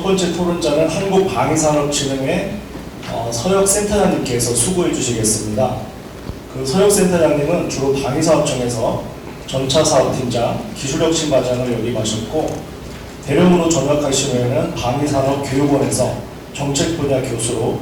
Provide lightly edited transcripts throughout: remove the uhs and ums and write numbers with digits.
번째 토론자는 한국방위산업진흥회 서혁센터장님께서 수고해 주시겠습니다. 그 서혁센터장님은 주로 방위사업청에서 전차사업팀장, 기술혁신과장을 역임하셨고 대령으로 전역하신 후에는 방위산업교육원에서 정책 분야 교수로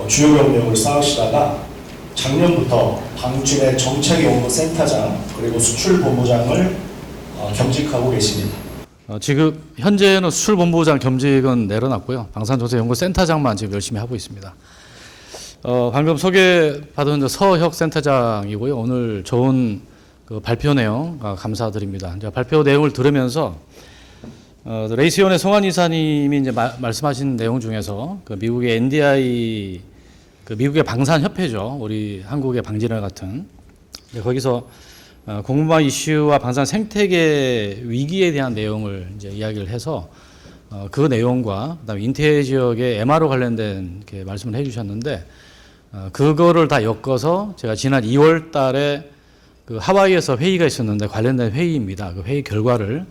주요 경력을 쌓으시다가 작년부터 방진의 정책연구센터장 그리고 수출본부장을 겸직하고 계십니다. 지금 현재는 수출본부장 겸직은 내려놨고요. 방산정책연구센터장만 지금 열심히 하고 있습니다. 방금 소개받은 서혁 센터장이고요. 오늘 좋은 그 발표 내용 감사드립니다. 이제 발표 내용을 들으면서 레이스연의 송환 이사님이 이제 말씀하신 내용 중에서 그 미국의 NDI 그 미국의 방산협회죠. 우리 한국의 방진회 같은 거기서 공무방 이슈와 방산 생태계 위기에 대한 내용을 이제 이야기를 해서 그 내용과 그다음에 인태 지역의 MRO 관련된 이렇게 말씀을 해주셨는데 그거를 다 엮어서 제가 지난 2월 달에 그 하와이에서 회의가 있었는데 관련된 회의입니다. 그 회의 결과를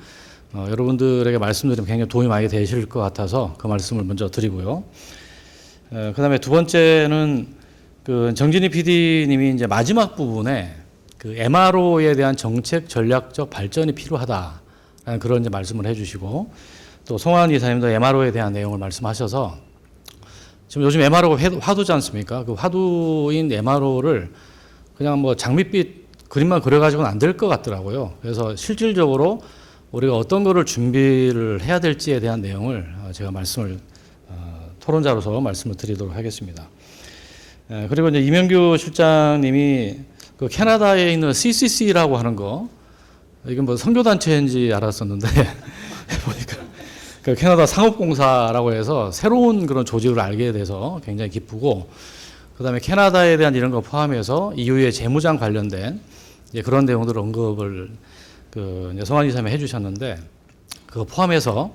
여러분들에게 말씀드리면 굉장히 도움이 많이 되실 것 같아서 그 말씀을 먼저 드리고요. 그다음에 두 번째는 그 정진희 PD님이 이제 마지막 부분에 그 MRO에 대한 정책 전략적 발전이 필요하다라는 그런 이제 말씀을 해주시고 또 송환 이사님도 MRO에 대한 내용을 말씀하셔서 지금 요즘 MRO가 화두지 않습니까? 그 화두인 MRO를 그냥 뭐 장밋빛 그림만 그려가지고는 안 될 것 같더라고요. 그래서 실질적으로 우리가 어떤 거를 준비를 해야 될지에 대한 내용을 제가 말씀을 토론자로서 말씀을 드리도록 하겠습니다. 그리고 이제 이명규 실장님이 그 캐나다에 있는 CCC라고 하는 거 이건 뭐 선교단체인지 알았었는데 보니까 그 캐나다 상업공사라고 해서 새로운 그런 조직을 알게 돼서 굉장히 기쁘고 그다음에 캐나다에 대한 이런 거 포함해서 EU의 재무장 관련된 이제 그런 내용들 언급을 그 이제 송환 이사님이 해주셨는데 그거 포함해서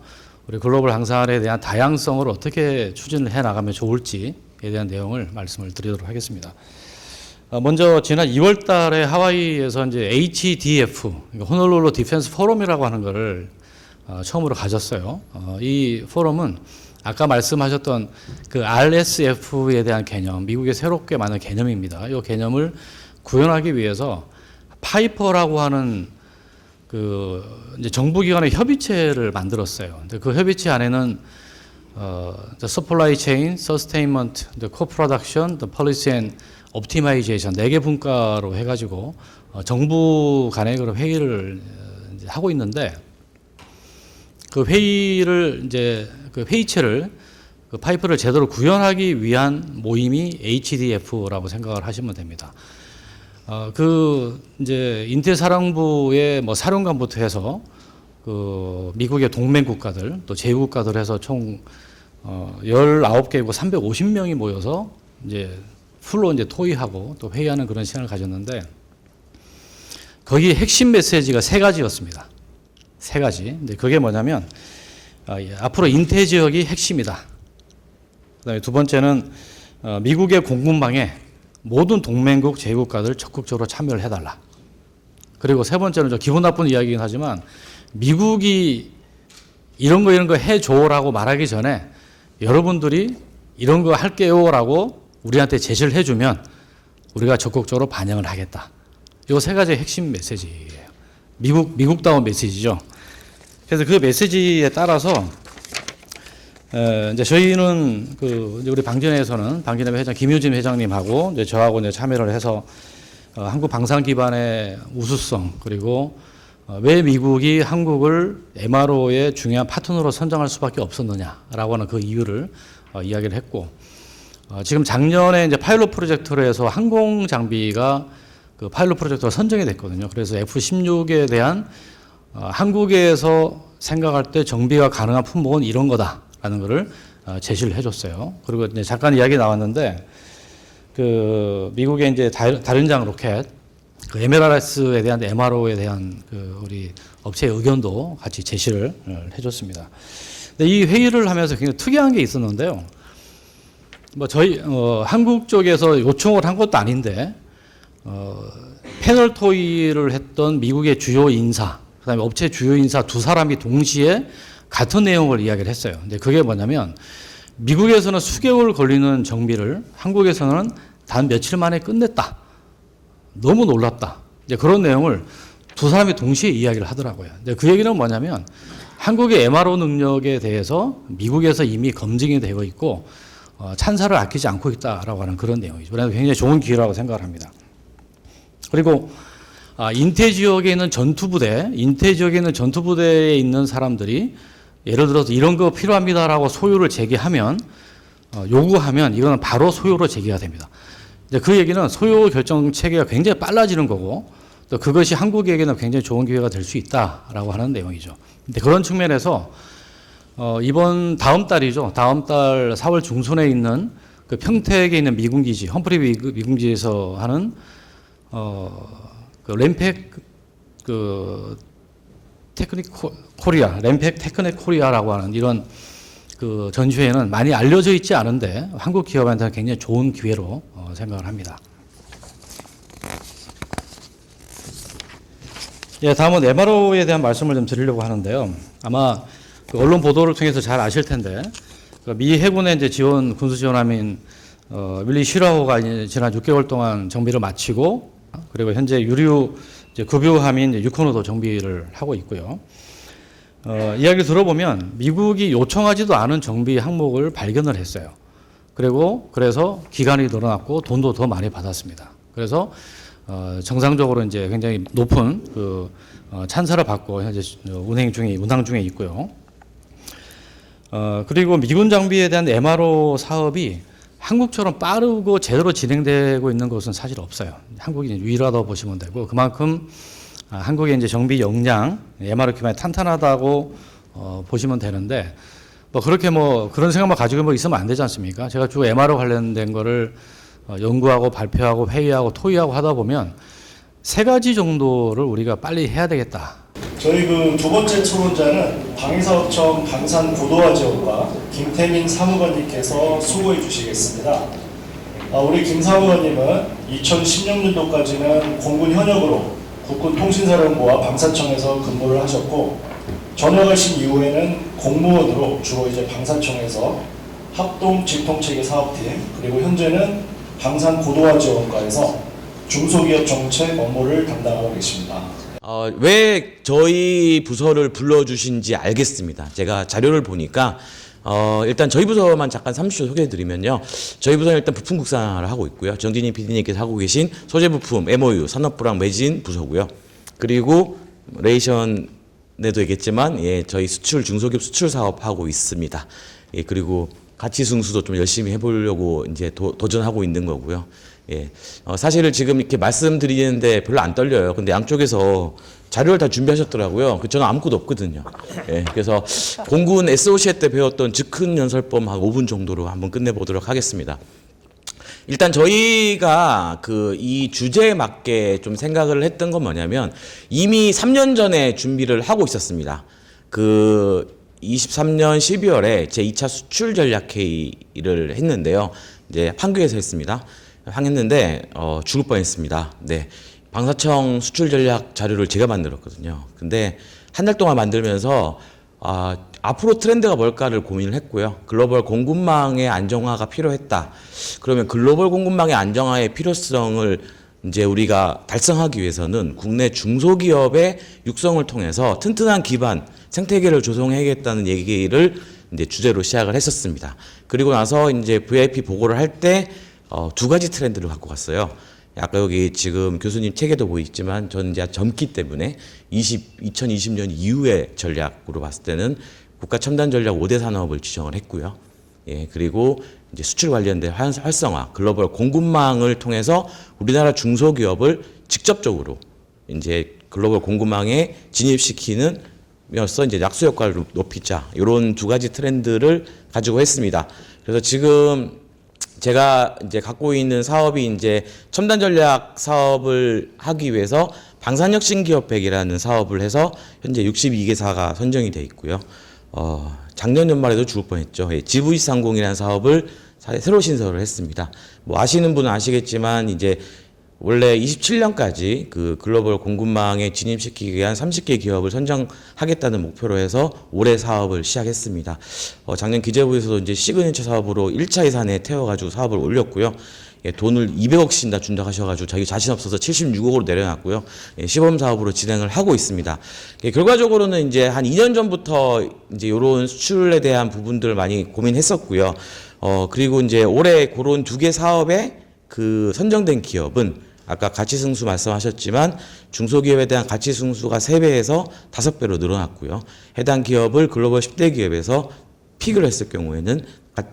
우리 글로벌 방산에 대한 다양성을 어떻게 추진을 해 나가면 좋을지에 대한 내용을 말씀을 드리도록 하겠습니다. 먼저 지난 2월 달에 하와이에서 이제 HDF, 호놀룰루 디펜스 포럼이라고 하는 거를 처음으로 가졌어요. 이 포럼은 아까 말씀하셨던 그 RSF에 대한 개념, 미국에 새롭게 만든 개념입니다. 이 개념을 구현하기 위해서 파이퍼라고 하는 그 이제 정부기관의 협의체를 만들었어요. 근데 그 협의체 안에는 the supply chain, sustainment, the co-production, the policy and optimization 4개 분과로 해가지고 정부 간의 그런 회의를 이제 하고 있는데 그 회의를 이제 그 회의체를 그 파이프를 제대로 구현하기 위한 모임이 HDF라고 생각을 하시면 됩니다. 그 이제 인태사령부의 뭐 사령관부터 해서 그 미국의 동맹 국가들 또 제휴 국가들 해서 총 19개국 350명이 모여서 이제 풀로 이제 토의하고 또 회의하는 그런 시간을 가졌는데 거기 핵심 메시지가 3가지였습니다. 3가지. 근데 그게 뭐냐면 앞으로 인태 지역이 핵심이다. 그다음에 두 번째는 미국의 공군방에 모든 동맹국 제휴국가들 적극적으로 참여를 해달라. 그리고 세 번째는 좀 기분 나쁜 이야기이긴 하지만 미국이 이런 거 해줘라고 말하기 전에 여러분들이 이런 거 할게요라고 우리한테 제시를 해주면 우리가 적극적으로 반영을 하겠다. 이 3가지의 핵심 메시지예요. 미국다운 메시지죠. 그래서 그 메시지에 따라서 이제 저희는 그 이제 우리 방진회에서는 방진회 회장 김유진 회장님하고 이제 저하고 이제 참여를 해서 한국 방산 기반의 우수성 그리고 왜 미국이 한국을 MRO의 중요한 파트너로 선정할 수밖에 없었느냐라고 하는 그 이유를 이야기를 했고 지금 작년에 이제 파일럿 프로젝트로 해서 항공 장비가 그 파일럿 프로젝트가 선정이 됐거든요. 그래서 F-16에 대한 한국에서 생각할 때 정비가 가능한 품목은 이런 거다라는 거를 제시를 해줬어요. 그리고 이제 잠깐 이야기 나왔는데 그 미국의 이제 다른장 로켓 그 MLRS에 대한 MRO에 대한 그 우리 업체의 의견도 같이 제시를 해줬습니다. 근데 이 회의를 하면서 굉장히 특이한 게 있었는데요. 뭐 저희 한국 쪽에서 요청을 한 것도 아닌데 패널 토의를 했던 미국의 주요 인사, 그다음에 업체 주요 인사 2사람이 동시에 같은 내용을 이야기를 했어요. 근데 그게 뭐냐면 미국에서는 수개월 걸리는 정비를 한국에서는 단 며칠 만에 끝냈다. 너무 놀랍다. 이제 그런 내용을 두 사람이 동시에 이야기를 하더라고요. 근데 그 얘기는 뭐냐면 한국의 MRO 능력에 대해서 미국에서 이미 검증이 되고 있고 찬사를 아끼지 않고 있다라고 하는 그런 내용이죠. 그래서 굉장히 좋은 기회라고 생각을 합니다. 그리고 인태 지역에 있는 전투부대에 있는 사람들이 예를 들어서 이런 거 필요합니다라고 소요를 제기하면 요구하면 이거는 바로 소요로 제기가 됩니다. 이제 그 얘기는 소요 결정 체계가 굉장히 빨라지는 거고 또 그것이 한국에게는 굉장히 좋은 기회가 될 수 있다라고 하는 내용이죠. 근데 그런 측면에서 이번 다음 달이죠. 다음 달 4월 중순에 있는 그 평택에 있는 미군기지 험프리 미군기지에서 하는 그 램팩 그 테크닉 코리아, 램팩 테크닉 코리아라고 하는 이런 그 전시회는 많이 알려져 있지 않은데 한국 기업한테는 굉장히 좋은 기회로 생각을 합니다. 예, 다음은 MRO에 대한 말씀을 좀 드리려고 하는데요. 아마 그 언론 보도를 통해서 잘 아실 텐데 미 해군의 이제 군수 지원함인 윌리 시라호가 이제 지난 6개월 동안 정비를 마치고 그리고 현재 유류 이제 급유함인 유코노도 정비를 하고 있고요. 이야기를 들어보면 미국이 요청하지도 않은 정비 항목을 발견을 했어요. 그래서 기간이 늘어났고 돈도 더 많이 받았습니다. 그래서 정상적으로 이제 굉장히 높은 그 찬사를 받고 현재 운항 중에 있고요. 그리고 미군 장비에 대한 MRO 사업이 한국처럼 빠르고 제대로 진행되고 있는 것은 사실 없어요. 한국이 유일하다고 보시면 되고 그만큼 한국의 이제 정비 역량, MRO 기반이 탄탄하다고 보시면 되는데 그렇게 그런 생각만 가지고 있으면 안 되지 않습니까? 제가 주 MRO 관련된 거를 연구하고 발표하고 회의하고 토의하고 하다 보면 세 가지 정도를 우리가 빨리 해야 되겠다. 저희 그 두 번째 토론자는 방위사업청 방산 고도화 지원과 김태민 사무관님께서 수고해 주시겠습니다. 우리 김 사무관님은 2016년도까지는 공군 현역으로 국군통신사령부와 방사청에서 근무를 하셨고 전역하신 이후에는 공무원으로 주로 이제 방사청에서 합동 직통체계 사업팀 그리고 현재는 방산 고도화 지원과에서 중소기업 정책 업무를 담당하고 계십니다. 왜 저희 부서를 불러주신지 알겠습니다. 제가 자료를 보니까 일단 저희 부서만 잠깐 30초 소개해드리면요. 저희 부서는 일단 부품 국산화를 하고 있고요. 정진희 PD님께서 하고 계신 소재 부품 MOU 산업부랑 매진 부서고요. 그리고 레이션에도 얘기했지만 저희 수출 중소기업 수출 사업 하고 있습니다. 그리고 가치 승수도 좀 열심히 해보려고 이제 도전하고 있는 거고요. 사실 지금 이렇게 말씀드리는데 별로 안 떨려요. 근데 양쪽에서 자료를 다 준비하셨더라고요. 저는 아무것도 없거든요. 그래서 공군 SOC 때 배웠던 즉흥 연설법 한 5분 정도로 한번 끝내보도록 하겠습니다. 일단 저희가 이 주제에 맞게 좀 생각을 했던 건 뭐냐면 이미 3년 전에 준비를 하고 있었습니다. 23년 12월에 제2차 수출 전략 회의를 했는데요. 이제 판교에서 했습니다. 했는데 죽을 뻔했습니다. 네, 방사청 수출 전략 자료를 제가 만들었거든요. 근데 한 달 동안 만들면서 앞으로 트렌드가 뭘까를 고민을 했고요. 글로벌 공급망의 안정화가 필요했다. 그러면 글로벌 공급망의 안정화의 필요성을 이제 우리가 달성하기 위해서는 국내 중소기업의 육성을 통해서 튼튼한 기반 생태계를 조성해야겠다는 얘기를 이제 주제로 시작을 했었습니다. 그리고 나서 이제 VIP 보고를 할 때 두 가지 트렌드를 갖고 갔어요. 아까 여기 지금 교수님 책에도 보이지만 저는 이제 젊기 때문에 2020년 이후의 전략으로 봤을 때는 국가 첨단 전략 5대 산업을 지정을 했고요. 그리고 이제 수출 관련된 활성화, 글로벌 공급망을 통해서 우리나라 중소기업을 직접적으로 이제 글로벌 공급망에 진입시키는 면서 이제 약수 효과를 높이자 이런 두 가지 트렌드를 가지고 했습니다. 그래서 지금 제가 이제 갖고 있는 사업이 이제 첨단 전략 사업을 하기 위해서 방산혁신기업백이라는 사업을 해서 현재 62개사가 선정이 돼 있고요. 작년 연말에도 죽을 뻔했죠. GV30이라는 사업을 새로 신설을 했습니다. 아시는 분은 아시겠지만 이제 원래 27년까지 그 글로벌 공급망에 진입시키기 위한 30개 기업을 선정하겠다는 목표로 해서 올해 사업을 시작했습니다. 작년 기재부에서도 이제 시그니처 사업으로 1차 예산에 태워가지고 사업을 올렸고요. 예, 돈을 200억씩 다 준다고 하셔가지고 자기 자신 없어서 76억으로 내려놨고요. 예, 시범 사업으로 진행을 하고 있습니다. 예, 결과적으로는 이제 한 2년 전부터 이제 이런 수출에 대한 부분들 많이 고민했었고요. 그리고 이제 올해 그런 2개 사업에 그 선정된 기업은 아까 가치승수 말씀하셨지만 중소기업에 대한 가치승수가 3배에서 5배로 늘어났고요. 해당 기업을 글로벌 10대 기업에서 픽을 했을 경우에는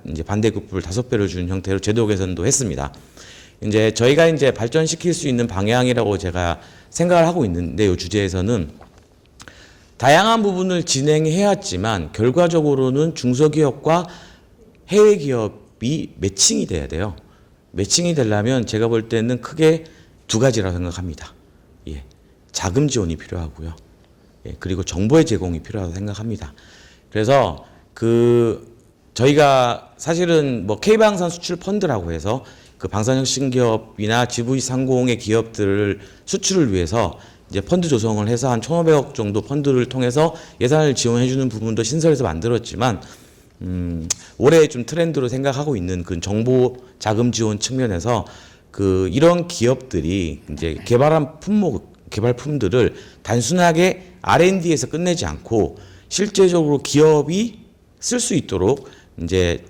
이제 반대급부를 5배로 주는 형태로 제도 개선도 했습니다. 이제 저희가 이제 발전시킬 수 있는 방향이라고 제가 생각을 하고 있는데 이 주제에서는 다양한 부분을 진행해왔지만 결과적으로는 중소기업과 해외 기업이 매칭이 돼야 돼요. 매칭이 되려면 제가 볼 때는 크게 2가지라고 생각합니다. 예, 자금 지원이 필요하고요. 예, 그리고 정보의 제공이 필요하다고 생각합니다. 그래서 저희가 사실은 뭐 K방산 수출 펀드라고 해서 그 방산혁신 기업이나 GV30의 기업들을 수출을 위해서 이제 펀드 조성을 해서 한 1,500억 정도 펀드를 통해서 예산을 지원해주는 부분도 신설해서 만들었지만 올해 좀 트렌드로 생각하고 있는 그 정보 자금 지원 측면에서 이런 기업들이 이제 개발품들을 단순하게 R&D에서 끝내지 않고 실제적으로 기업이 쓸 수 있도록 이제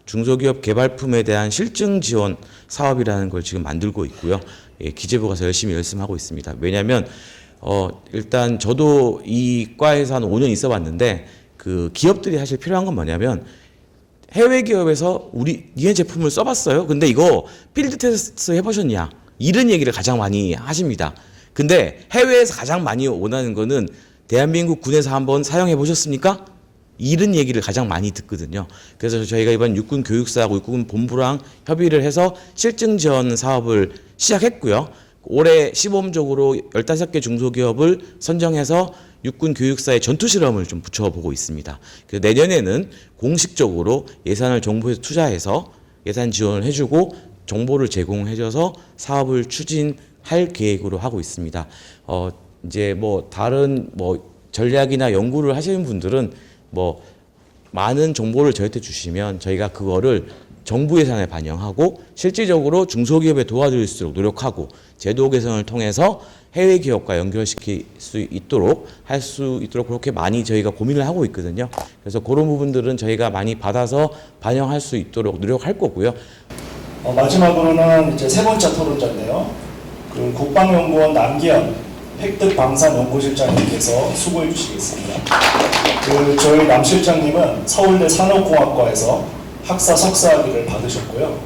중소기업 개발품에 대한 실증 지원 사업이라는 걸 지금 만들고 있고요. 예, 기재부가 열심히 하고 있습니다. 왜냐하면 일단 저도 이 과에서 한 5년 있어봤는데 기업들이 사실 필요한 건 뭐냐면 해외 기업에서 니네 제품을 써봤어요? 근데 이거 필드 테스트 해보셨냐? 이런 얘기를 가장 많이 하십니다. 근데 해외에서 가장 많이 원하는 거는 대한민국 군에서 한번 사용해 보셨습니까? 이런 얘기를 가장 많이 듣거든요. 그래서 저희가 이번 육군 교육사하고 육군 본부랑 협의를 해서 실증 지원 사업을 시작했고요. 올해 시범적으로 15개 중소기업을 선정해서 육군 교육사의 전투 실험을 좀 붙여보고 있습니다. 그래서 내년에는 공식적으로 예산을 정부에서 투자해서 예산 지원을 해주고 정보를 제공해줘서 사업을 추진할 계획으로 하고 있습니다. 이제 뭐 다른 전략이나 연구를 하시는 분들은 많은 정보를 저희한테 주시면 저희가 그거를 정부 예산에 반영하고 실질적으로 중소기업에 도와드릴 수 있도록 노력하고 제도 개선을 통해서 해외 기업과 연결시킬 수 있도록 할 수 있도록 그렇게 많이 저희가 고민을 하고 있거든요. 그래서 그런 부분들은 저희가 많이 받아서 반영할 수 있도록 노력할 거고요. 마지막으로는 이제 3번째 토론자인데요. 국방연구원 남기현 획득방산연구실장님께서 수고해 주시겠습니다. 저희 남 실장님은 서울대 산업공학과에서 학사 석사학위를 받으셨고요.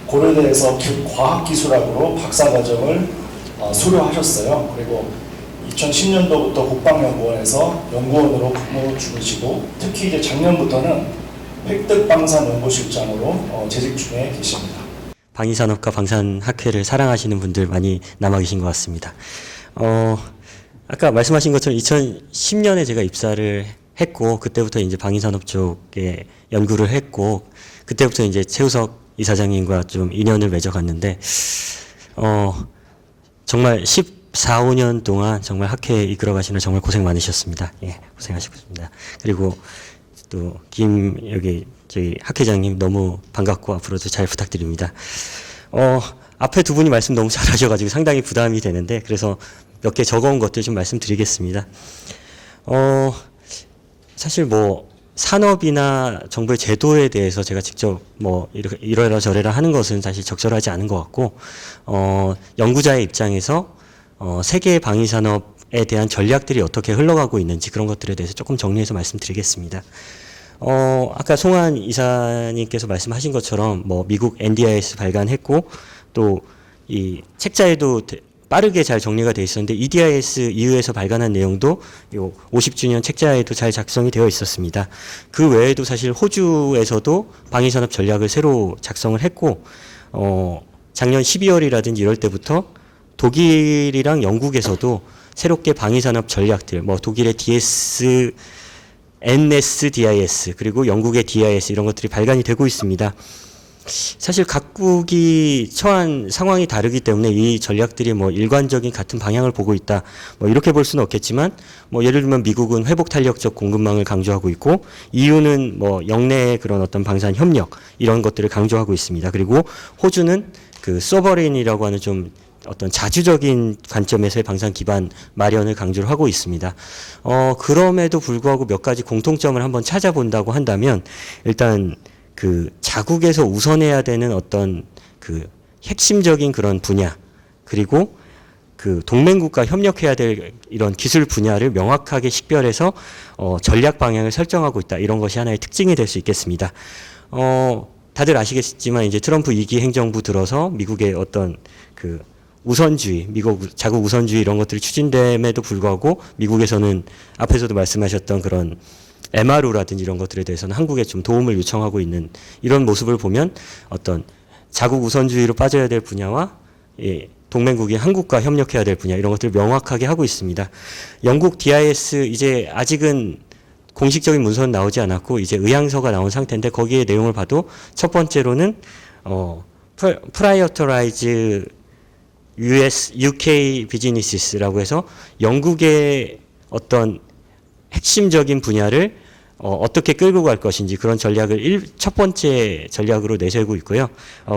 고려대에서 과학기술학으로 박사과정을 수료하셨어요. 그리고 2010년도부터 국방연구원에서 연구원으로 근무 중이시고 특히 이제 작년부터는 획득방산연구실장으로 재직 중에 계십니다. 방위산업과 방산학회를 사랑하시는 분들 많이 남아 계신 것 같습니다. 아까 말씀하신 것처럼 2010년에 제가 입사를 했고 그때부터 이제 방위산업 쪽에 연구를 했고 그때부터 이제 최우석 이사장님과 좀 인연을 맺어갔는데 정말 14~15년 동안 정말 학회 이끌어가시는 정말 고생 많으셨습니다. 예, 고생하셨습니다. 그리고 또 저희 학회장님 너무 반갑고 앞으로도 잘 부탁드립니다. 앞에 두 분이 말씀 너무 잘하셔가지고 상당히 부담이 되는데 그래서 몇 개 적어온 것들 좀 말씀드리겠습니다. 사실 산업이나 정부의 제도에 대해서 제가 직접 이러라 저래라 하는 것은 사실 적절하지 않은 것 같고, 연구자의 입장에서 세계 방위산업에 대한 전략들이 어떻게 흘러가고 있는지 그런 것들에 대해서 조금 정리해서 말씀드리겠습니다. 아까 송한 이사님께서 말씀하신 것처럼 미국 NDIS 발간했고 또 이 책자에도 빠르게 잘 정리가 되어 있었는데 EDIS EU에서 발간한 내용도 요 50주년 책자에도 잘 작성이 되어 있었습니다. 그 외에도 사실 호주에서도 방위산업 전략을 새로 작성을 했고 작년 12월이라든지 이럴 때부터 독일이랑 영국에서도 새롭게 방위산업 전략들 독일의 DS NSDIS 그리고 영국의 DIS 이런 것들이 발간이 되고 있습니다. 사실 각국이 처한 상황이 다르기 때문에 이 전략들이 뭐 일관적인 같은 방향을 보고 있다. 뭐 이렇게 볼 수는 없겠지만 뭐 예를 들면 미국은 회복 탄력적 공급망을 강조하고 있고 EU는 뭐 영내의 그런 어떤 방산 협력 이런 것들을 강조하고 있습니다. 그리고 호주는 그 소버레인이라고 하는 좀 어떤 자주적인 관점에서의 방산 기반 마련을 강조를 하고 있습니다. 그럼에도 불구하고 몇 가지 공통점을 한번 찾아본다고 한다면 일단 그 자국에서 우선해야 되는 어떤 그 핵심적인 그런 분야 그리고 그 동맹국과 협력해야 될 이런 기술 분야를 명확하게 식별해서 전략 방향을 설정하고 있다. 이런 것이 하나의 특징이 될 수 있겠습니다. 다들 아시겠지만 이제 트럼프 2기 행정부 들어서 미국의 어떤 그 우선주의, 미국 자국 우선주의 이런 것들이 추진됨에도 불구하고 미국에서는 앞에서도 말씀하셨던 그런 MRU라든지 이런 것들에 대해서는 한국에 좀 도움을 요청하고 있는 이런 모습을 보면 어떤 자국 우선주의로 빠져야 될 분야와 동맹국인 한국과 협력해야 될 분야 이런 것들을 명확하게 하고 있습니다. 영국 DIS 이제 아직은 공식적인 문서는 나오지 않았고 이제 의향서가 나온 상태인데 거기에 내용을 봐도 첫 번째로는 Prioritize UK Business라고 해서 영국의 어떤 핵심적인 분야를 어떻게 끌고 갈 것인지 그런 전략을 첫 번째 전략으로 내세우고 있고요.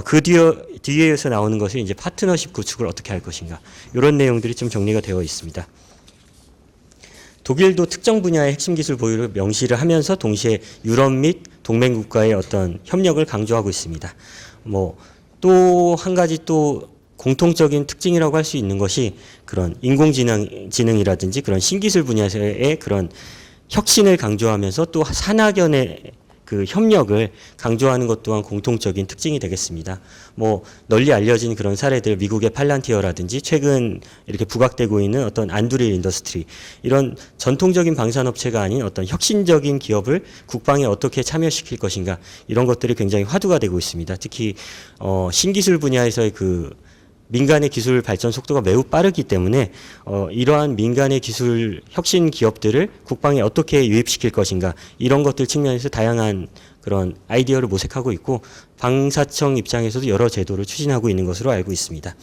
그 뒤에서 나오는 것이 이제 파트너십 구축을 어떻게 할 것인가 이런 내용들이 좀 정리가 되어 있습니다. 독일도 특정 분야의 핵심 기술 보유를 명시를 하면서 동시에 유럽 및 동맹국가의 어떤 협력을 강조하고 있습니다. 뭐 또 한 가지 또 공통적인 특징이라고 할 수 있는 것이 그런 인공지능이라든지 그런 신기술 분야에서의 그런 혁신을 강조하면서 또 산학연의 그 협력을 강조하는 것 또한 공통적인 특징이 되겠습니다. 뭐 널리 알려진 그런 사례들 미국의 팔란티어라든지 최근 이렇게 부각되고 있는 어떤 안드릴 인더스트리 이런 전통적인 방산업체가 아닌 어떤 혁신적인 기업을 국방에 어떻게 참여시킬 것인가 이런 것들이 굉장히 화두가 되고 있습니다. 특히 신기술 분야에서의 그 민간의 기술 발전 속도가 매우 빠르기 때문에 이러한 민간의 기술 혁신 기업들을 국방에 어떻게 유입시킬 것인가 이런 것들 측면에서 다양한 그런 아이디어를 모색하고 있고 방사청 입장에서도 여러 제도를 추진하고 있는 것으로 알고 있습니다.